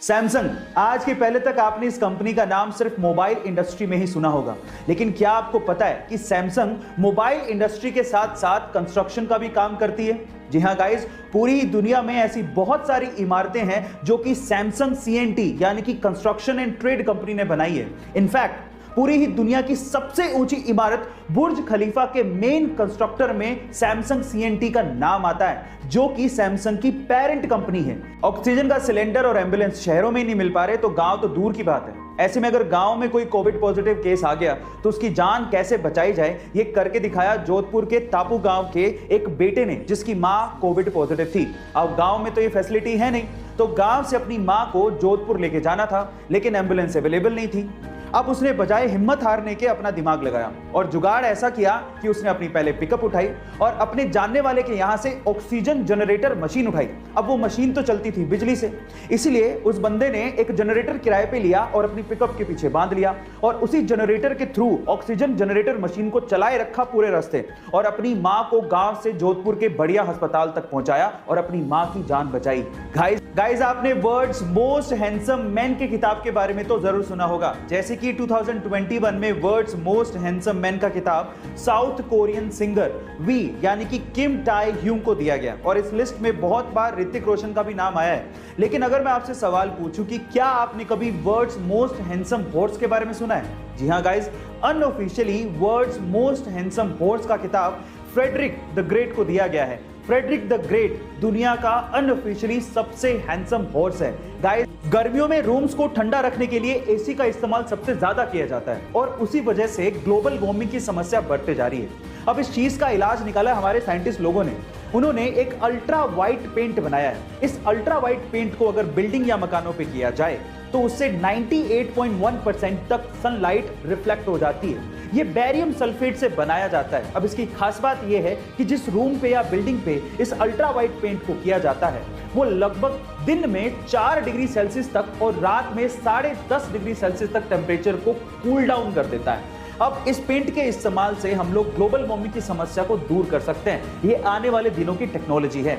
Samsung, आज के पहले तक आपने इस कंपनी का नाम सिर्फ मोबाइल इंडस्ट्री में ही सुना होगा, लेकिन क्या आपको पता है कि सैमसंग मोबाइल इंडस्ट्री के साथ साथ कंस्ट्रक्शन का भी काम करती है। जी हां गाइस, पूरी दुनिया में ऐसी बहुत सारी इमारतें हैं जो कि सैमसंग सीएनटी यानी कि कंस्ट्रक्शन एंड ट्रेड कंपनी ने बनाई है। इनफैक्ट पूरी ही दुनिया की सबसे ऊंची इमारत बुर्ज खलीफा के मेन कंस्ट्रक्टर में सैमसंग सीएनटी का नाम आता है, जो कि सैमसंग की पेरेंट कंपनी है। ऑक्सीजन का सिलेंडर और एम्बुलेंस शहरों में नहीं मिल पा रहे तो गांव तो दूर की बात है। ऐसे में अगर गांव में कोई कोविड पॉजिटिव केस आ गया तो उसकी जान कैसे बचाई जाए, ये करके दिखाया जोधपुर के तापू गांव के एक बेटे ने, जिसकी मां कोविड पॉजिटिव थी। अब गांव में तो ये फैसिलिटी है नहीं, तो गांव से अपनी मां को जोधपुर लेके जाना था, लेकिन एम्बुलेंस अवेलेबल नहीं थी। अब उसने बजाय हिम्मत हारने के अपना दिमाग लगाया और जुगाड़ ऐसा किया कि उसने अपनी पहले पिकअप उठाई और अपने जानने वाले के यहां से ऑक्सीजन जनरेटर मशीन उठाई। अब वो मशीन तो चलती थी बिजली से, इसलिए उस बंदे ने एक जनरेटर किराए पे लिया और अपनी पिकअप के पीछे बांध लिया और उसी जनरेटर के थ्रू ऑक्सीजन जनरेटर मशीन को चलाए रखा पूरे रास्ते और अपनी मां को गांव से जोधपुर के बढ़िया अस्पताल तक पहुंचाया और अपनी मां की जान बचाई। गाइस, आपने वर्ल्ड्स मोस्ट हैंडसम मैन की किताब के बारे में तो जरूर सुना होगा, जैसे कि 2021 में वर्ल्ड्स मोस्ट हैंडसम मैन का किताब साउथ कोरियन सिंगर वी यानी कि किम टाई ह्यूंग को दिया गया और इस लिस्ट में बहुत बार ऋतिक रोशन का भी नाम आया है। लेकिन अगर मैं आपसे सवाल पूछूं कि क्या आपने कभी वर्ल्ड्स मोस्ट हैंडसम हॉर्स के बारे में सुना है? जी हां guys, unofficially world's most handsome horse का किताब फ्रेडरिक द ग्रेट को दिया गया है। फ्रेडरिक द ग्रेट दुनिया का अनऑफिशियली सबसे हैंडसम हॉर्स है। गाइस, गर्मियों में रूम्स को ठंडा रखने के लिए एसी का इस्तेमाल सबसे ज्यादा किया जाता है और उसी वजह से ग्लोबल वार्मिंग की समस्या बढ़ते जा रही है। अब इस चीज का इलाज निकाला हमारे साइंटिस्ट लोगों ने। उन्होंने एक अल्ट्रा वाइट पेंट बनाया है। इस अल्ट्रा वाइट पेंट को अगर बिल्डिंग या मकानों पे किया जाए तो उससे 98.1% तक सनलाइट रिफ्लेक्ट हो जाती है। ये बेरियम सल्फेट से बनाया जाता है। अब इसकी खास बात यह है कि जिस रूम पे या बिल्डिंग पे इस अल्ट्रा वाइट पेंट को किया जाता है वो लगभग दिन में 4 डिग्री सेल्सियस तक और रात में 10.5 डिग्री सेल्सियस तक टेम्परेचर को कूल डाउन कर देता है। अब इस पेंट के इस्तेमाल से हम लोग ग्लोबल वार्मिंग की समस्या को दूर कर सकते हैं। ये आने वाले दिनों की टेक्नोलॉजी है।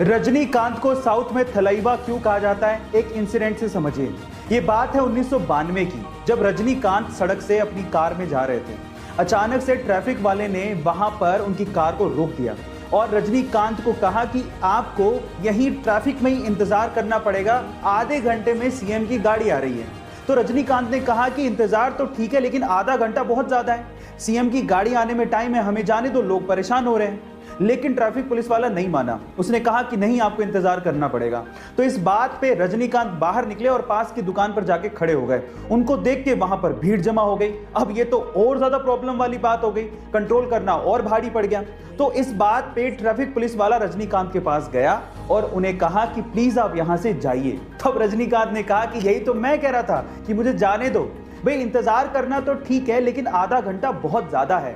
रजनीकांत को साउथ में थलाइवा क्यों कहा जाता है, एक इंसिडेंट से समझिए। ये बात है 1992 की, जब रजनीकांत सड़क से अपनी कार में जा रहे थे। अचानक से ट्रैफिक वाले ने वहां पर उनकी कार को रोक दिया और रजनीकांत को कहा कि आपको यहीं ट्रैफिक में ही इंतजार करना पड़ेगा, आधे घंटे में सीएम की गाड़ी आ रही है। तो रजनीकांत ने कहा कि इंतजार तो ठीक है, लेकिन आधा घंटा बहुत ज्यादा है, सीएम की गाड़ी आने में टाइम है, हमें जाने दो, लोग परेशान हो रहे हैं। लेकिन ट्रैफिक पुलिस वाला नहीं माना। उसने कहा कि नहीं, आपको इंतजार करना पड़ेगा। तो इस बात पे रजनीकांत बाहर निकले और पास की दुकान पर जाके खड़े हो गए। उनको देख के वहां पर भीड़ जमा हो गई। अब ये तो और ज्यादा प्रॉब्लम वाली बात हो गई, कंट्रोल करना और भारी पड़ गया। तो इस बात पे ट्रैफिक पुलिस वाला रजनीकांत के पास गया और उन्हें कहा कि प्लीज आप यहां से जाइए। तब रजनीकांत ने कहा कि यही तो मैं कह रहा था कि मुझे जाने दो भाई, इंतजार करना तो ठीक है लेकिन आधा घंटा बहुत ज्यादा है।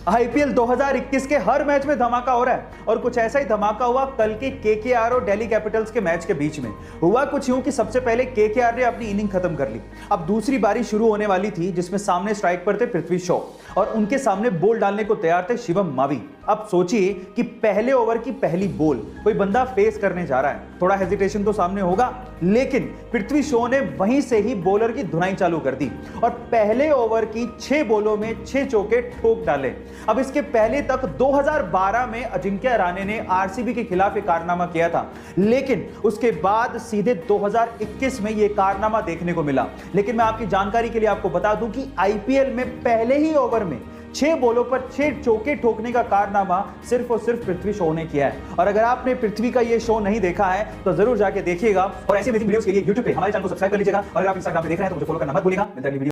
आईपीएल 2021 के हर मैच में धमाका हो रहा है और कुछ ऐसा ही धमाका हुआ कल के केकेआर और दिल्ली कैपिटल्स के मैच के बीच में। हुआ कुछ यूं कि सबसे पहले केकेआर ने अपनी इनिंग खत्म कर ली। अब दूसरी बारी शुरू होने वाली थी, जिसमें सामने स्ट्राइक पर थे पृथ्वी शॉ और उनके सामने बॉल डालने को तैयार थे शिवम मावी। अब सोचिए कि पहले ओवर की पहली बॉल कोई बंदा फेस करने जा रहा है, थोड़ा हेजिटेशन तो सामने होगा, लेकिन पृथ्वी शॉ ने वहीं से ही बॉलर की धुनाई चालू कर दी और पहले ओवर की 6 बॉलों में 6 चौके ठोक डाले। अब इसके पहले तक 2012 में अजिंक्य रहाणे ने आरसीबी के खिलाफ एक कारनामा किया था, लेकिन उसके बाद सीधे 2021 में यह कारनामा देखने को मिला। लेकिन मैं आपकी जानकारी के लिए आपको बता दूं कि आईपीएल में पहले ही ओवर में 6 बॉलों पर 6 चौके ठोकने का कारनामा सिर्फ और सिर्फ पृथ्वी शॉ ने किया है। और अगर आपने पृथ्वी का ये शो नहीं देखा है तो जरूर जाके देखिएगा और ऐसे वीडियोस के लिए YouTube पे हमारे चैनल को सब्सक्राइब कर लीजिएगा और अगर आप इंस्टाग्राम पे देख रहे हैं तो मुझे फॉलो करना मत भूलिएगा।